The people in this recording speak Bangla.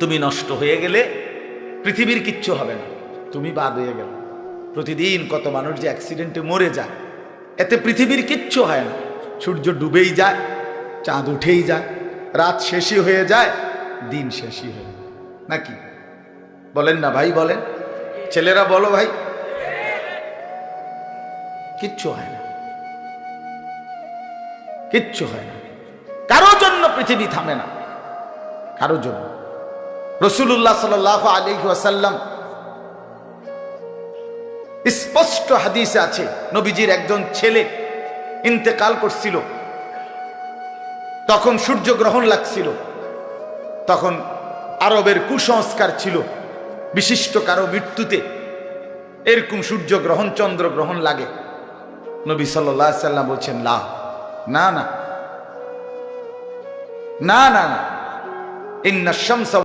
তুমি নষ্ট হয়ে গেলে পৃথিবীর কিচ্ছু হবে না, তুমি বাদ হয়ে গেল। প্রতিদিন কত মানুষ যে অ্যাক্সিডেন্টে মরে যায়, এতে পৃথিবীর কিচ্ছু হয় না। সূর্য ডুবেই যায়, চাঁদ উঠেই যায়, রাত শেষই হয়ে যায়, দিন শেষই হয়ে যায়, নাকি বলেন না ভাই? বলেন ছেলেরা, বলো ভাই, কিচ্ছু হয় না, কিচ্ছু হয় না। কারো জন্য পৃথিবী থামে না, কারো জন্য। রাসূলুল্লাহ সাল্লাল্লাহু আলাইহি ওয়াসাল্লাম স্পষ্ট হাদিসে আছে, নবীজির একজন ছেলে ইন্তেকাল করছিল, তখন সূর্যগ্রহণ লাগছিল। তখন আরবের কুসংস্কার ছিল, বিশিষ্ট কারো মৃত্যুতে এরকম সূর্যগ্রহণ চন্দ্রগ্রহণ লাগে। নবী সাল্লাল্লাহু আলাইহি ওয়াসাল্লাম বলছেন, না না না না না, ইন্নাশ শামসা